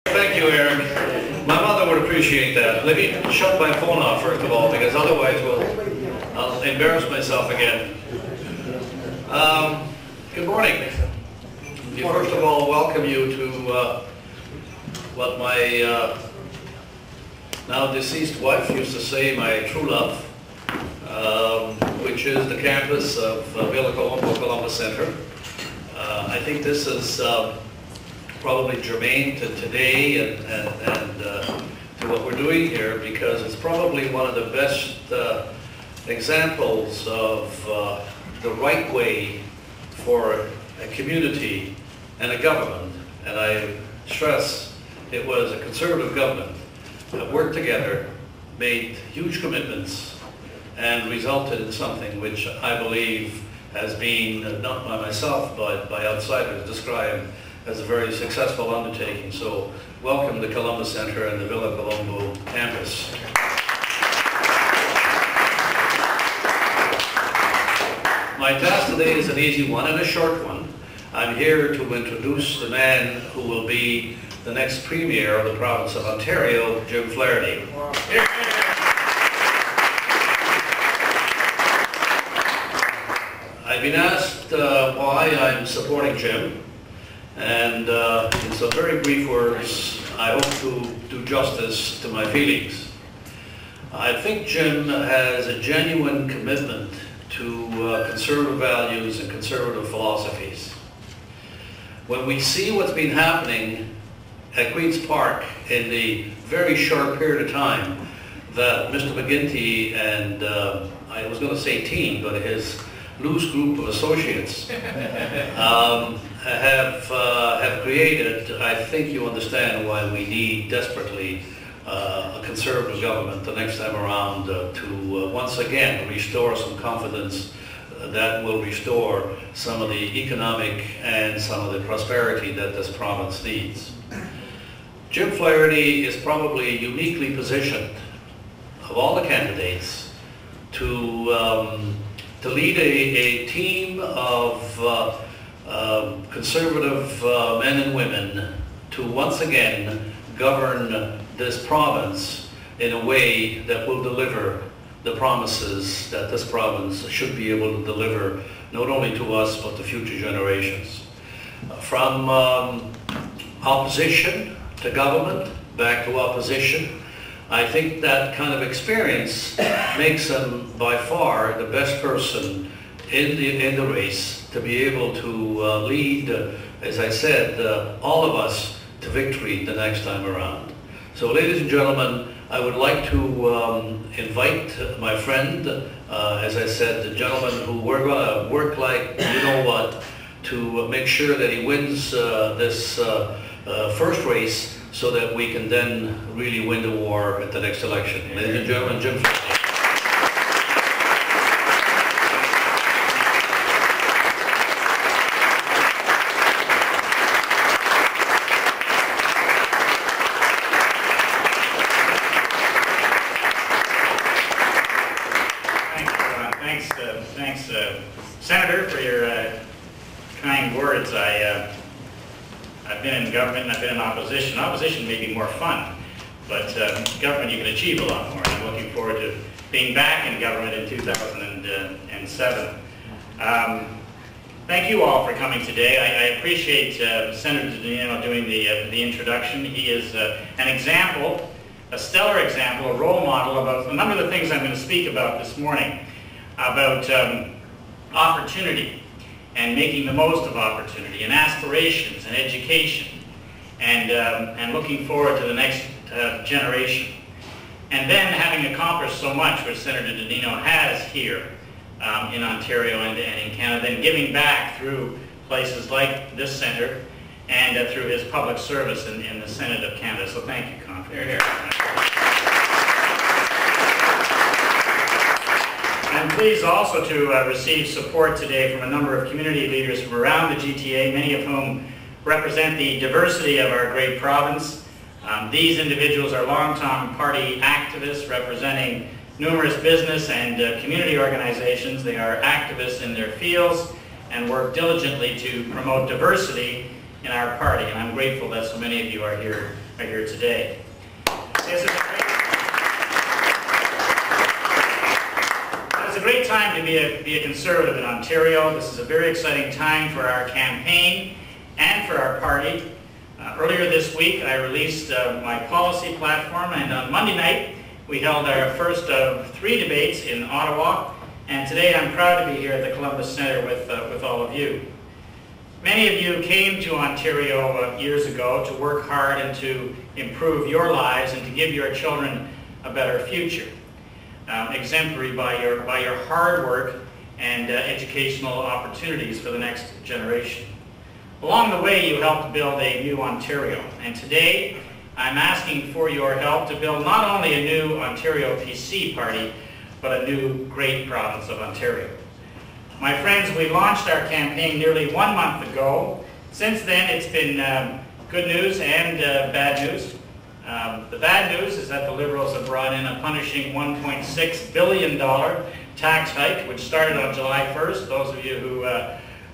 Thank you, Eric. My mother would appreciate that. Let me shut my phone off first of all, because otherwise I'll embarrass myself again. Good morning. First of all, welcome you to what my now deceased wife used to say, my true love, which is the campus of Villa Colombo Columbus Center. I think this is probably germane to today and to what we're doing here, because it's probably one of the best examples of the right way for a community and a government, and I stress it was a conservative government that worked together, made huge commitments, and resulted in something which I believe has been, not by myself, but by outsiders, described as a very successful undertaking. So welcome to Columbus Center and the Villa Colombo campus. My task today is an easy one and a short one. I'm here to introduce the man who will be the next Premier of the province of Ontario, Jim Flaherty. Wow. I've been asked why I'm supporting Jim, and in some very brief words, I hope to do justice to my feelings. I think Jim has a genuine commitment to conservative values and conservative philosophies. When we see what's been happening at Queen's Park in the very short period of time that Mr. McGuinty and, I was going to say team, but his loose group of associates have created, I think you understand why we need desperately a conservative government the next time around to once again restore some confidence that will restore some of the economic and some of the prosperity that this province needs. Jim Flaherty is probably uniquely positioned, of all the candidates, to lead a team of conservative men and women to once again govern this province in a way that will deliver the promises that this province should be able to deliver, not only to us but to future generations. From opposition to government, back to opposition, I think that kind of experience makes him by far the best person in the race to be able to lead, as I said, all of us to victory the next time around. So ladies and gentlemen, I would like to invite my friend, as I said, the gentleman who we're going to work like you know what, to make sure that he wins this first race, so that we can then really win the war at the next election. Ladies and gentlemen, Jim Flaherty. Thanks, Senator, for your kind words. I've been in government and I've been in opposition. Opposition may be more fun, but government you can achieve a lot more. And I'm looking forward to being back in government in 2007. Thank you all for coming today. I appreciate Senator Daniel doing the introduction. He is an example, a stellar example, a role model about a number of the things I'm going to speak about this morning, about opportunity and making the most of opportunity, and aspirations, and education, and looking forward to the next generation. And then, having accomplished so much, which Senator Dodino has here in Ontario and in Canada, then giving back through places like this centre and through his public service in the Senate of Canada. So thank you, Con, for your here. I'm pleased also to receive support today from a number of community leaders from around the GTA, many of whom represent the diversity of our great province. These individuals are long-time party activists representing numerous business and community organizations. They are activists in their fields and work diligently to promote diversity in our party, and I'm grateful that so many of you are here today. It's a great time to be a Conservative in Ontario. This is a very exciting time for our campaign and for our party. Earlier this week, I released my policy platform, and on Monday night, we held our first of 3 debates in Ottawa, and today I'm proud to be here at the Columbus Centre with all of you. Many of you came to Ontario years ago to work hard and to improve your lives and to give your children a better future, exemplary by your hard work and educational opportunities for the next generation. Along the way, you helped build a new Ontario, and today I'm asking for your help to build not only a new Ontario PC party, but a new great province of Ontario. My friends, we launched our campaign nearly 1 month ago. Since then, it's been good news and bad news. The bad news is that the Liberals have brought in a punishing $1.6 billion tax hike, which started on July 1st. Those of you who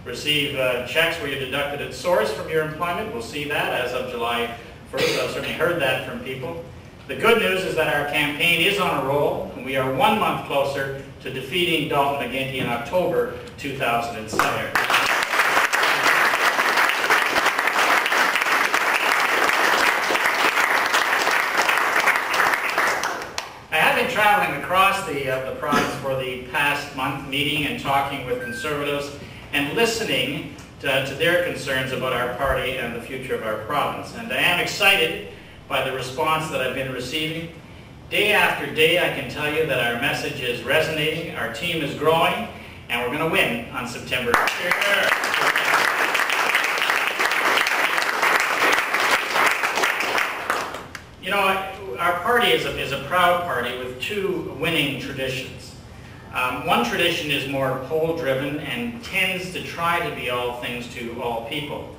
receive checks where you deducted at source from your employment will see that as of July 1st. I've certainly heard that from people. The good news is that our campaign is on a roll, and we are 1 month closer to defeating Dalton McGuinty in October 2007. I have been traveling across the province for the past month, meeting and talking with Conservatives and listening to their concerns about our party and the future of our province. And I am excited by the response that I've been receiving. Day after day, I can tell you that our message is resonating, our team is growing, and we're going to win on September 3rd. You know, our party is a proud party with 2 winning traditions. One tradition is more poll-driven and tends to try to be all things to all people.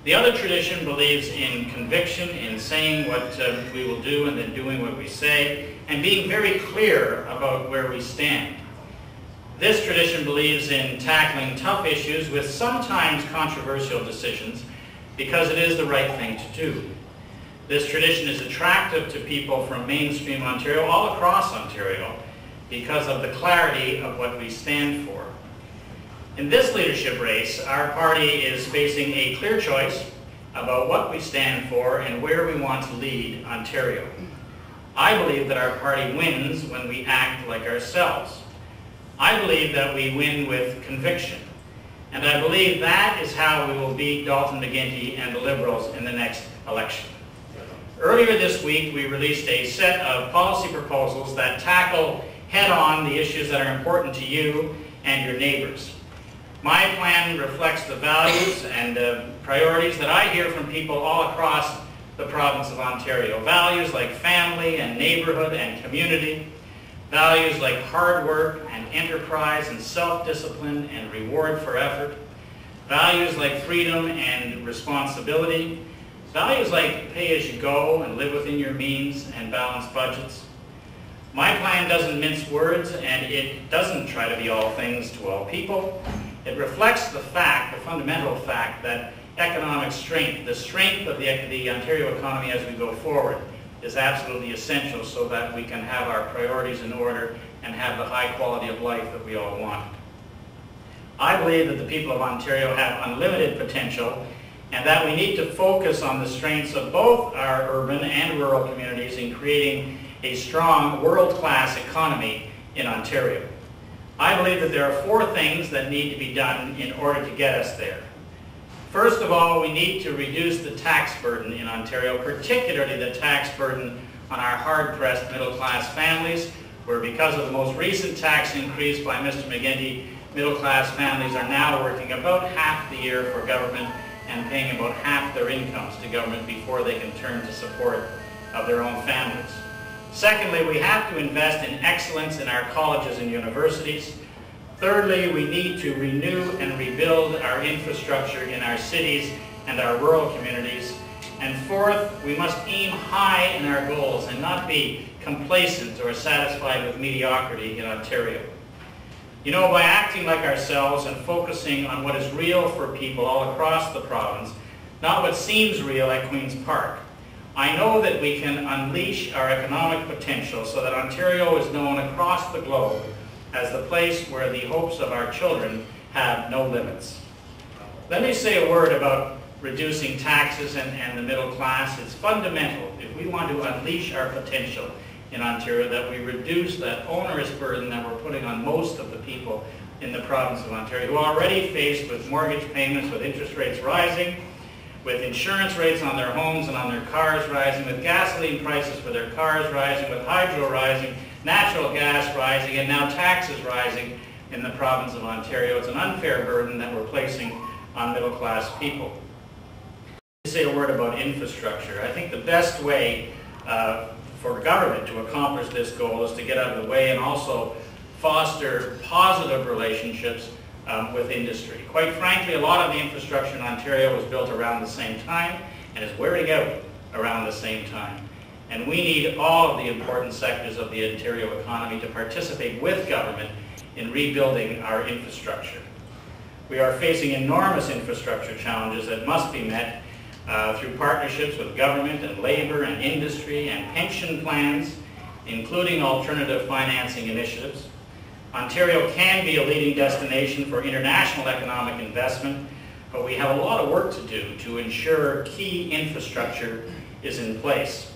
The other tradition believes in conviction, in saying what we will do and then doing what we say, and being very clear about where we stand. This tradition believes in tackling tough issues with sometimes controversial decisions because it is the right thing to do. This tradition is attractive to people from mainstream Ontario, all across Ontario, because of the clarity of what we stand for. In this leadership race, our party is facing a clear choice about what we stand for and where we want to lead Ontario. I believe that our party wins when we act like ourselves. I believe that we win with conviction. And I believe that is how we will beat Dalton McGuinty and the Liberals in the next election. Earlier this week, we released a set of policy proposals that tackle head-on the issues that are important to you and your neighbors. My plan reflects the values and priorities that I hear from people all across the province of Ontario. Values like family and neighborhood and community. Values like hard work and enterprise and self-discipline and reward for effort. Values like freedom and responsibility. Values like pay as you go and live within your means and balanced budgets. My plan doesn't mince words, and it doesn't try to be all things to all people. It reflects the fact, the fundamental fact, that economic strength, the strength of the Ontario economy as we go forward, is absolutely essential so that we can have our priorities in order and have the high quality of life that we all want. I believe that the people of Ontario have unlimited potential, and that we need to focus on the strengths of both our urban and rural communities in creating a strong world-class economy in Ontario. I believe that there are 4 things that need to be done in order to get us there. First of all, we need to reduce the tax burden in Ontario, particularly the tax burden on our hard-pressed middle-class families, where because of the most recent tax increase by Mr. McGuinty, middle-class families are now working about half the year for government and paying about half their incomes to government before they can turn to support of their own families. Secondly, we have to invest in excellence in our colleges and universities. Thirdly, we need to renew and rebuild our infrastructure in our cities and our rural communities. And fourth, we must aim high in our goals and not be complacent or satisfied with mediocrity in Ontario. You know, by acting like ourselves and focusing on what is real for people all across the province, not what seems real at Queen's Park, I know that we can unleash our economic potential so that Ontario is known across the globe as the place where the hopes of our children have no limits. Let me say a word about reducing taxes and the middle class. It's fundamental if we want to unleash our potential in Ontario that we reduce that onerous burden that we're putting on most of the people in the province of Ontario who are already faced with mortgage payments, with interest rates rising, with insurance rates on their homes and on their cars rising, with gasoline prices for their cars rising, with hydro rising, natural gas rising, and now taxes rising in the province of Ontario. It's an unfair burden that we're placing on middle-class people. To say a word about infrastructure, I think the best way for government to accomplish this goal is to get out of the way and also foster positive relationships with industry. Quite frankly, a lot of the infrastructure in Ontario was built around the same time and is wearing out around the same time. And we need all of the important sectors of the Ontario economy to participate with government in rebuilding our infrastructure. We are facing enormous infrastructure challenges that must be met through partnerships with government and labor and industry and pension plans, including alternative financing initiatives. Ontario can be a leading destination for international economic investment, but we have a lot of work to do to ensure key infrastructure is in place.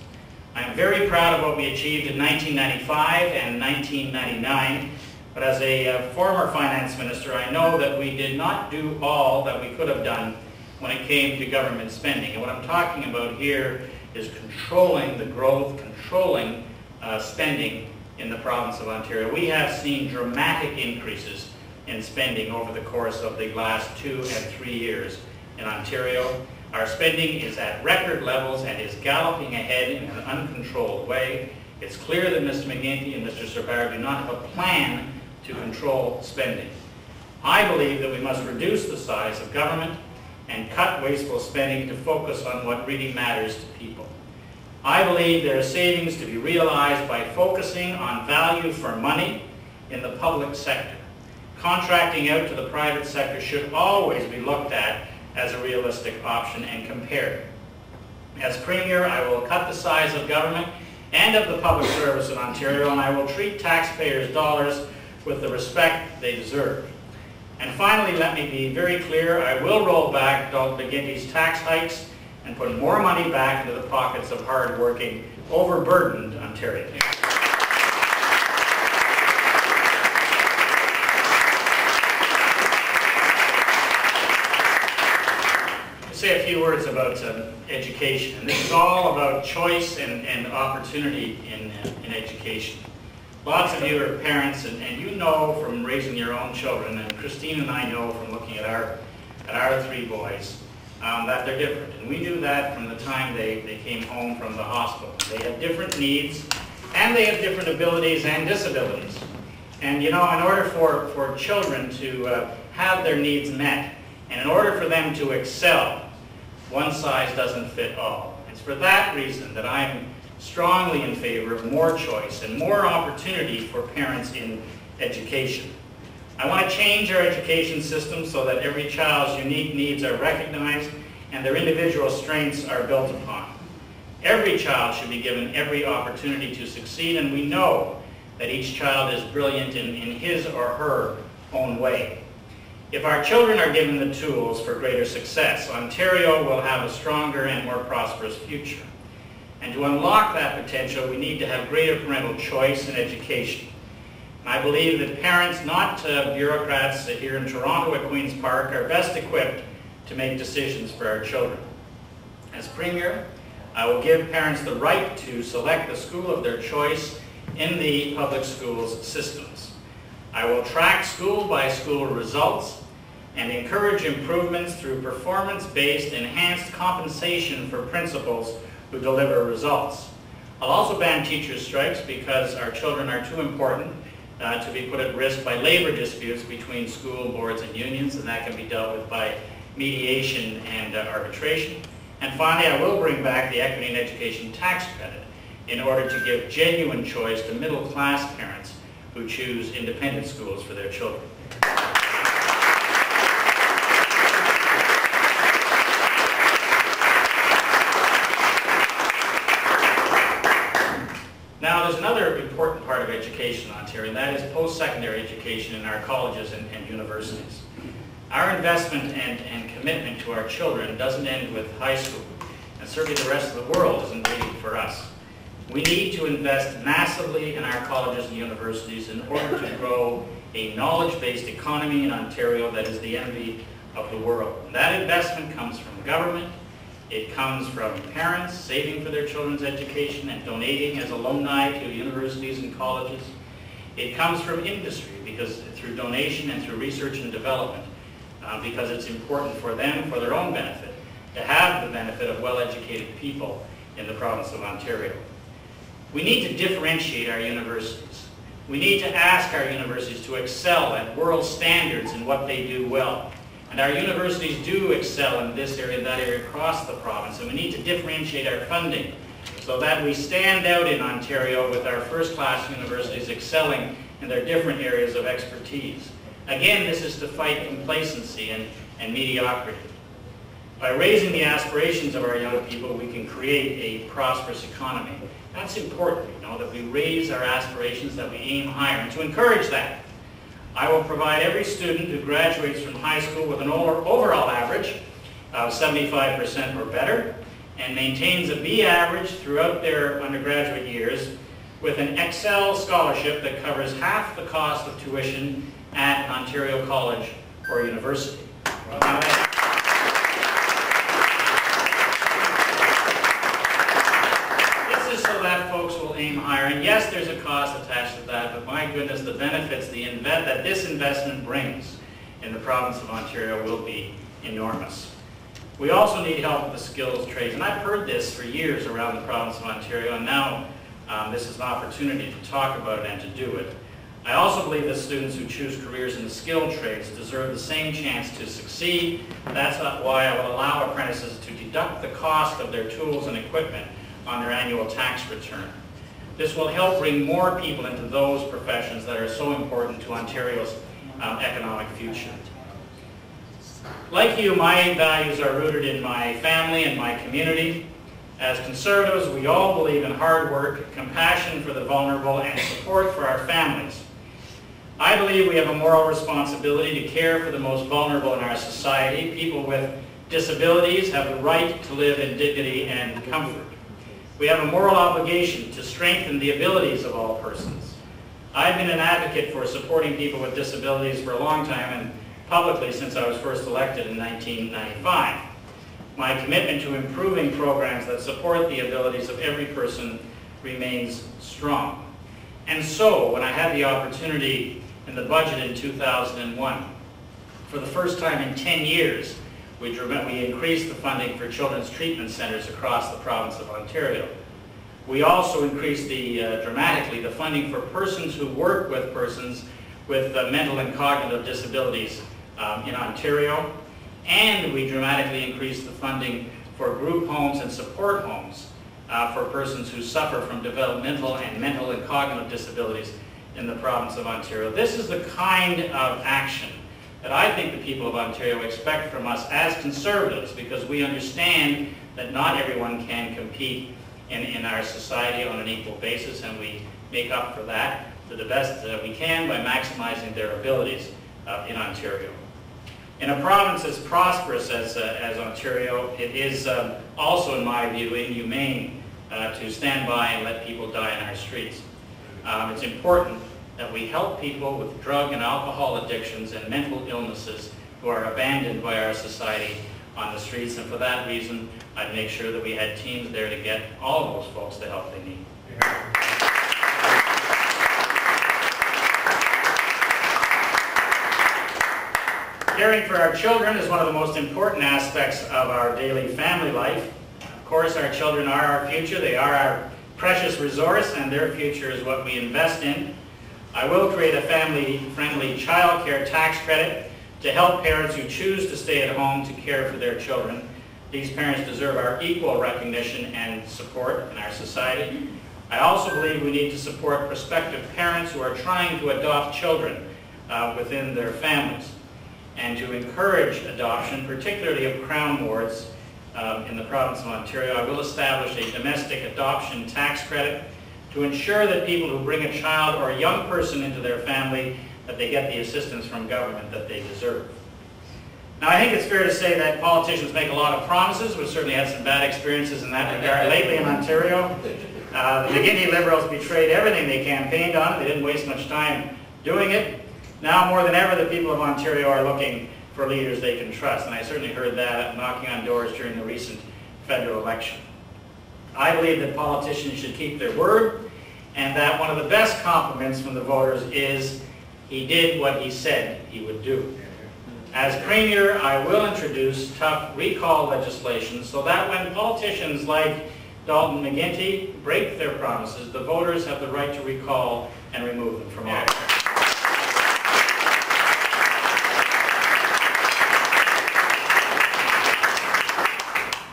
I'm very proud of what we achieved in 1995 and 1999, but as a former finance minister, I know that we did not do all that we could have done when it came to government spending. And what I'm talking about here is controlling the growth, controlling spending in the province of Ontario. We have seen dramatic increases in spending over the course of the last 2 and 3 years in Ontario. Our spending is at record levels and is galloping ahead in an uncontrolled way. It's clear that Mr. McGuinty and Mr. Sir do not have a plan to control spending. I believe that we must reduce the size of government and cut wasteful spending to focus on what really matters to people. I believe there are savings to be realized by focusing on value for money in the public sector. Contracting out to the private sector should always be looked at as a realistic option and compared. As Premier, I will cut the size of government and of the public service in Ontario, and I will treat taxpayers' dollars with the respect they deserve. And finally, let me be very clear, I will roll back Dr. McGuinty's tax hikes and put more money back into the pockets of hard-working, overburdened Ontarians. I'll say a few words about education. And this is all about choice and opportunity in education. Lots of you are parents, and you know from raising your own children, and Christine and I know from looking at our 3 boys, that they're different. And we knew that from the time they came home from the hospital. They have different needs, and they have different abilities and disabilities. And you know, in order for children to have their needs met, and in order for them to excel, one size doesn't fit all. It's for that reason that I'm strongly in favor of more choice and more opportunity for parents in education. I want to change our education system so that every child's unique needs are recognized and their individual strengths are built upon. Every child should be given every opportunity to succeed, and we know that each child is brilliant in his or her own way. If our children are given the tools for greater success, Ontario will have a stronger and more prosperous future. And to unlock that potential, we need to have greater parental choice in education. And I believe that parents, not bureaucrats here in Toronto at Queen's Park, are best equipped to make decisions for our children. As Premier, I will give parents the right to select the school of their choice in the public schools systems. I will track school-by-school results and encourage improvements through performance-based enhanced compensation for principals who deliver results. I'll also ban teachers' strikes because our children are too important to be put at risk by labor disputes between school boards and unions, and that can be dealt with by mediation and arbitration. And finally, I will bring back the Equity in Education tax credit in order to give genuine choice to middle-class parents who choose independent schools for their children. Now, there's another important part of education in Ontario, and that is post-secondary education in our colleges and universities. Our investment and commitment to our children doesn't end with high school, and certainly the rest of the world isn't waiting for us. We need to invest massively in our colleges and universities in order to grow a knowledge-based economy in Ontario that is the envy of the world. And that investment comes from government. It comes from parents saving for their children's education and donating as alumni to universities and colleges. It comes from industry because through donation and through research and development, because it's important for them, for their own benefit, to have the benefit of well-educated people in the province of Ontario. We need to differentiate our universities. We need to ask our universities to excel at world standards in what they do well. And our universities do excel in this area and that area across the province, and we need to differentiate our funding so that we stand out in Ontario with our first-class universities excelling in their different areas of expertise. Again, this is to fight complacency and mediocrity. By raising the aspirations of our young people, we can create a prosperous economy. That's important, you know, that we raise our aspirations, that we aim higher. And to encourage that, I will provide every student who graduates from high school with an overall average of 75% or better and maintains a B average throughout their undergraduate years with an Excel scholarship that covers half the cost of tuition at an Ontario college or university. This is so that folks will aim higher. And yes, there's a cost attached to that, but my goodness, the benefits that this investment brings in the province of Ontario will be enormous. We also need help with the skills trades, and I've heard this for years around the province of Ontario, and now this is an opportunity to talk about it and to do it. I also believe that students who choose careers in the skilled trades deserve the same chance to succeed. That's why I will allow apprentices to deduct the cost of their tools and equipment on their annual tax return. This will help bring more people into those professions that are so important to Ontario's economic future. Like you, my values are rooted in my family and my community. As Conservatives, we all believe in hard work, compassion for the vulnerable, and support for our families. I believe we have a moral responsibility to care for the most vulnerable in our society. People with disabilities have the right to live in dignity and comfort. We have a moral obligation to strengthen the abilities of all persons. I've been an advocate for supporting people with disabilities for a long time, and publicly since I was first elected in 1995. My commitment to improving programs that support the abilities of every person remains strong. And so, when I had the opportunity in the budget in 2001, for the first time in 10 years, we increased the funding for children's treatment centers across the province of Ontario. We also increased dramatically the funding for persons who work with persons with mental and cognitive disabilities in Ontario. And we dramatically increased the funding for group homes and support homes for persons who suffer from developmental and mental and cognitive disabilities in the province of Ontario. This is the kind of action that I think the people of Ontario expect from us as Conservatives, because we understand that not everyone can compete in our society on an equal basis, and we make up for that to the best that we can by maximizing their abilities in Ontario. In a province as prosperous as Ontario, it is also, in my view, inhumane to stand by and let people die in our streets. It's important that we help people with drug and alcohol addictions and mental illnesses who are abandoned by our society on the streets, and for that reason, I'd make sure that we had teams there to get all of those folks the help they need. Caring for our children is one of the most important aspects of our daily family life. Of course, our children are our future. They are our precious resource, and their future is what we invest in. I will create a family-friendly child care tax credit to help parents who choose to stay at home to care for their children. These parents deserve our equal recognition and support in our society. I also believe we need to support prospective parents who are trying to adopt children within their families, and to encourage adoption, particularly of Crown wards in the province of Ontario. I will establish a domestic adoption tax credit to ensure that people who bring a child or a young person into their family, that they get the assistance from government that they deserve. Now, I think it's fair to say that politicians make a lot of promises. We've certainly had some bad experiences in that regard lately in Ontario. The McGuinty Liberals betrayed everything they campaigned on. They didn't waste much time doing it. Now, more than ever, the people of Ontario are looking for leaders they can trust, and I certainly heard that knocking on doors during the recent federal election. I believe that politicians should keep their word, and that one of the best compliments from the voters is he did what he said he would do. As Premier, I will introduce tough recall legislation so that when politicians like Dalton McGuinty break their promises, the voters have the right to recall and remove them from office.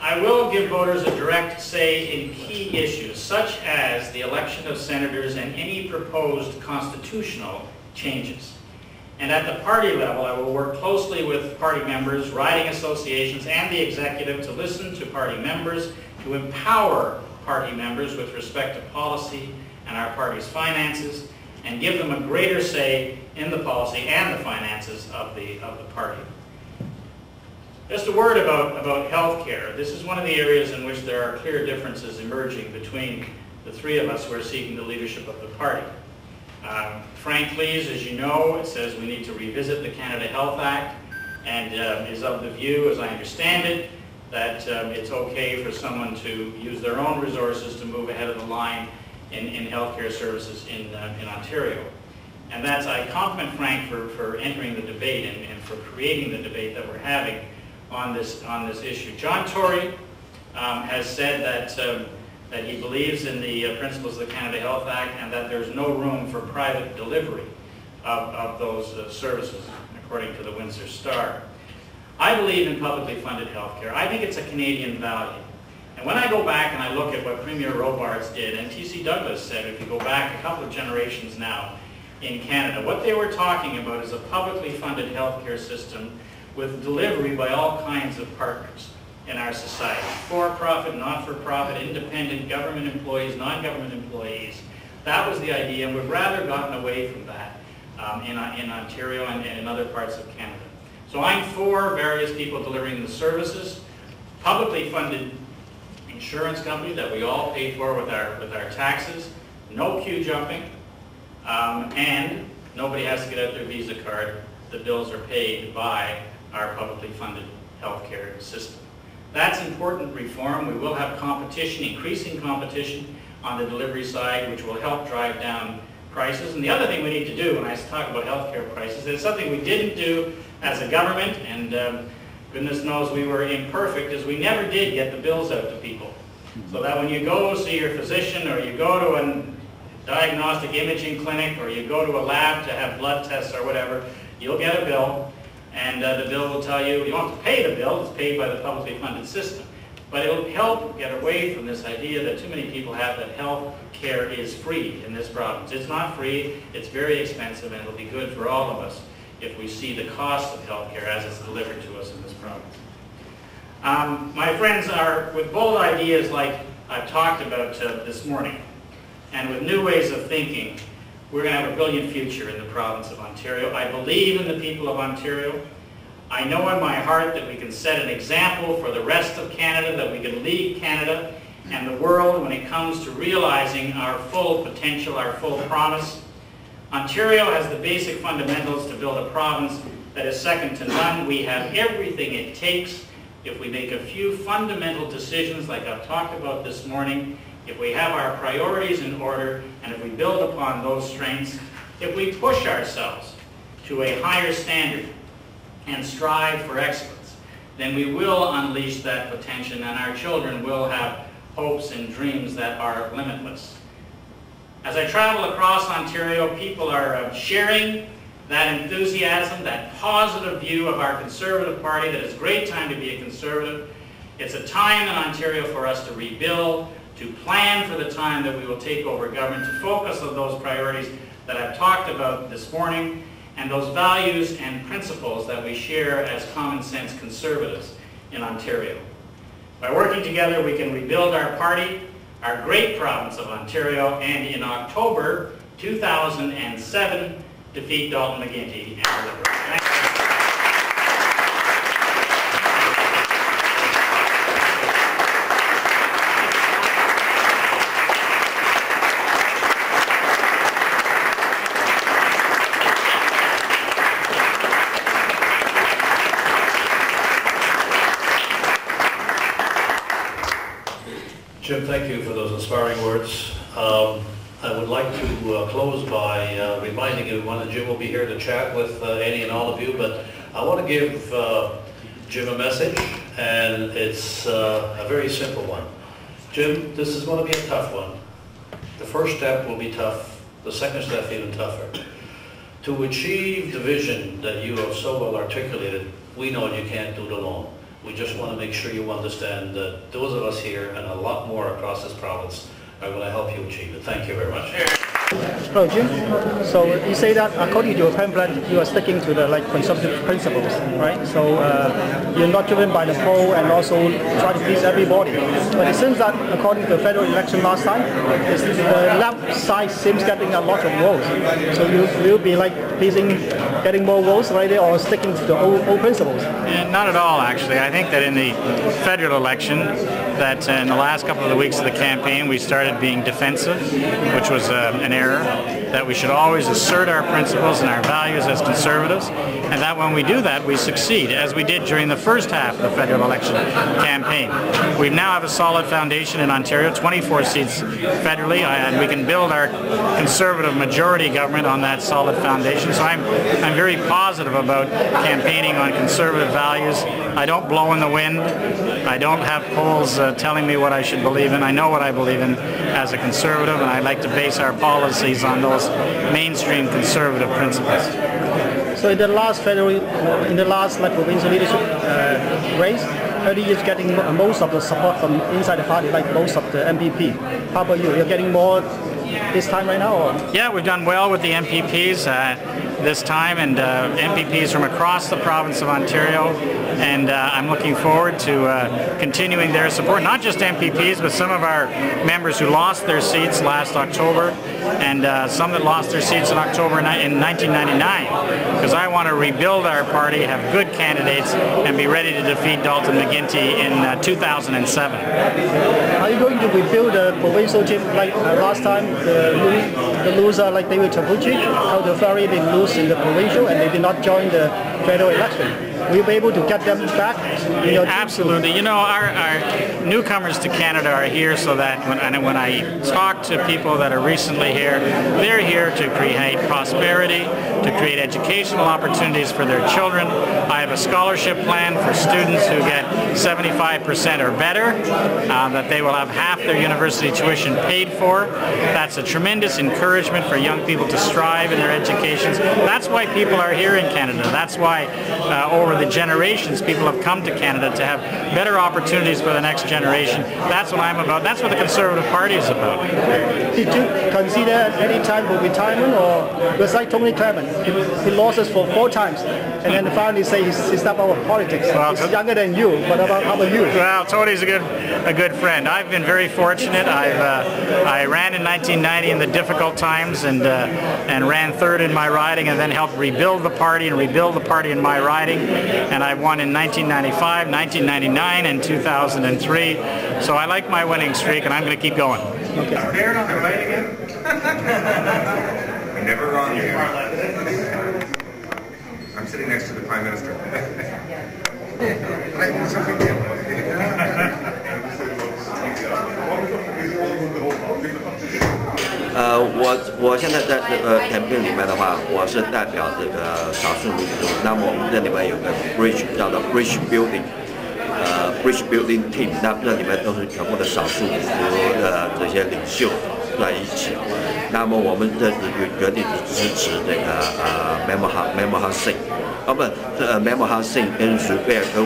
I will give voters a direct say in key issues, such as the election of senators and any proposed constitutional changes. And at the party level, I will work closely with party members, riding associations, and the executive to listen to party members, to empower party members with respect to policy and our party's finances, and give them a greater say in the policy and the finances of the party. Just a word about health care. This is one of the areas in which there are clear differences emerging between the three of us who are seeking the leadership of the party. Frank Lees, as you know, says we need to revisit the Canada Health Act, and is of the view, as I understand it, that it's okay for someone to use their own resources to move ahead of the line in healthcare services in Ontario. And I compliment Frank for entering the debate and for creating the debate that we're having on this issue. John Tory has said that he believes in the principles of the Canada Health Act and that there's no room for private delivery of those services, according to the Windsor Star. I believe in publicly funded health care. I think it's a Canadian value. And when I go back and I look at what Premier Robarts did, and T.C. Douglas said, if you go back a couple of generations now in Canada, what they were talking about is a publicly funded health care system with delivery by all kinds of partners in our society. For-profit, not-for-profit, independent, government employees, non-government employees. That was the idea, and we've rather gotten away from that in Ontario and in other parts of Canada. So I'm for various people delivering the services, publicly funded insurance company that we all pay for with our taxes, no queue jumping, and nobody has to get out their Visa card. The bills are paid by our publicly funded healthcare system. That's important reform. We will have competition, increasing competition on the delivery side, which will help drive down prices. And the other thing we need to do when I talk about healthcare prices is something we didn't do as a government, and goodness knows we were imperfect, is we never did get the bills out to people. So that when you go see your physician, or you go to a diagnostic imaging clinic, or you go to a lab to have blood tests or whatever, you'll get a bill, and the bill will tell you don't have to pay the bill, it's paid by the publicly funded system. But it'll help get away from this idea that too many people have that health care is free in this province. It's not free, it's very expensive, and it'll be good for all of us if we see the cost of health care as it's delivered to us in this province. My friends, with bold ideas like I've talked about this morning, and with new ways of thinking, we're going to have a brilliant future in the province of Ontario. I believe in the people of Ontario. I know in my heart that we can set an example for the rest of Canada, that we can lead Canada and the world when it comes to realizing our full potential, our full promise. Ontario has the basic fundamentals to build a province that is second to none. We have everything it takes if we make a few fundamental decisions like I've talked about this morning, if we have our priorities in order, and if we build upon those strengths, if we push ourselves to a higher standard and strive for excellence, then we will unleash that potential, and our children will have hopes and dreams that are limitless. As I travel across Ontario, people are sharing that enthusiasm, that positive view of our Conservative Party, that it's a great time to be a Conservative. It's a time in Ontario for us to rebuild, to plan for the time that we will take over government, to focus on those priorities that I've talked about this morning, and those values and principles that we share as common sense Conservatives in Ontario. By working together, we can rebuild our party, our great province of Ontario, and in October 2007, defeat Dalton McGuinty and the Liberals. Thank you. Jim, thank you for those inspiring words. I would like to close by reminding everyone that Jim will be here to chat with any and all of you, but I want to give Jim a message, and it's a very simple one. Jim, this is going to be a tough one. The first step will be tough, the second step even tougher. To achieve the vision that you have so well articulated, we know you can't do it alone. We just want to make sure you understand that those of us here and a lot more across this province are going to help you achieve it. Thank you very much. Hello, Jim. So you say that according to your pamphlet, you are sticking to the conservative principles, right? So you're not driven by the poll and also try to please everybody. But it seems that according to the federal election last time, the left side seems getting a lot of votes. So you'll be pleasing, getting more votes right there, or sticking to the old principles? Not at all, actually. I think that in the federal election, that in the last couple of the weeks of the campaign, we started being defensive, which was an error, that we should always assert our principles and our values as Conservatives, and that when we do that, we succeed, as we did during the first half of the federal election campaign. We now have a solid foundation in Ontario, 24 seats federally, and we can build our Conservative majority government on that solid foundation. So I'm very positive about campaigning on Conservative values. I don't blow in the wind. I don't have polls telling me what I should believe in. I know what I believe in as a Conservative, and I like to base our policies on those mainstream Conservative principles. So in the last provincial leadership race, Flaherty is getting most of the support from inside the party, like most of the MPP. How about you? You're getting more this time right now? Or? Yeah, we've done well with the MPPs this time, and MPPs from across the province of Ontario, and I'm looking forward to continuing their support, not just MPPs, but some of our members who lost their seats last October, and some that lost their seats in October in 1999, because I want to rebuild our party, have good candidates, and be ready to defeat Dalton McGuinty in 2007. Are you going to rebuild the provincial chip like last time, the loser like David Tabucci, how the Flaherty did lose in the provincial and they did not join the federal election? Will you be able to get them back? Absolutely. You know, our newcomers to Canada are here so that when I talk to people that are recently here, they're here to create prosperity, to create educational opportunities for their children. I have a scholarship plan for students who get 75% or better, that they will have half their university tuition paid for. That's a tremendous encouragement for young people to strive in their educations. That's why people are here in Canada. That's why over the generations people have come to Canada to have better opportunities for the next generation. That's what I'm about. That's what the Conservative Party is about. Did you consider at any time for retirement, or it was like Tony Clement? He lost us for 4 times and then finally say he stepped out of politics. Well, he's younger than you, but how about you? Well, Tony's a good friend. I've been very fortunate. I ran in 1990 in the difficult times and ran third in my riding, and then helped rebuild the party and rebuild the party in my riding. And I won in 1995, 1999, and 2003. So I like my winning streak, and I'm going to keep going. Okay. Baird on the right again? I'm never wrong here. I'm sitting next to the Prime Minister. 我现在在这个 campaign 里面的话，我是代表这个少数民族。那么我们这里面有个 bridge 叫做 bridge building，bridge building team， 那这里面都是全部的少数民族的这些领袖在一起。那么我们这次就决定支持这个Memo Singh， 不，Memo Singh 跟苏贝尔跟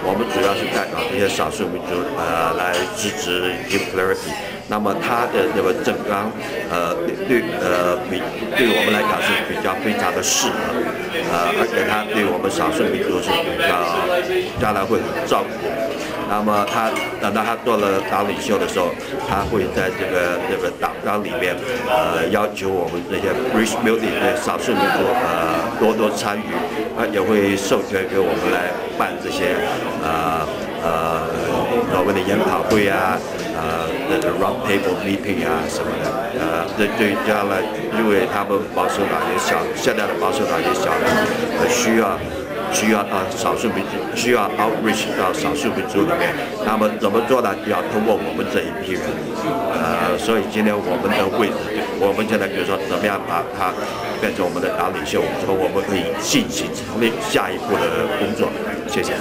我们主要是代表这些少数民族来支持 Flaherty。那么他的这个政纲，对我们来讲是非常的适合，而且他对我们少数民族是将来会很照顾。那么等到他做了党领袖的时候，他会在这个党章里面，要求我们这些 bridge building 的少数民族多参与，也会授权给我们来办这些所谓的研讨会啊。round table meeting 啊什么的，对将来，因为他们保守党也小，现在的保守党也小了，需要到少数民族，需要 outreach 到少数民族里面。那么怎么做呢？要通过我们这一批人，所以今天我们的位置，我们现在比如说怎么样把它变成我们的党领袖，说我们可以进行下一步的工作。谢谢。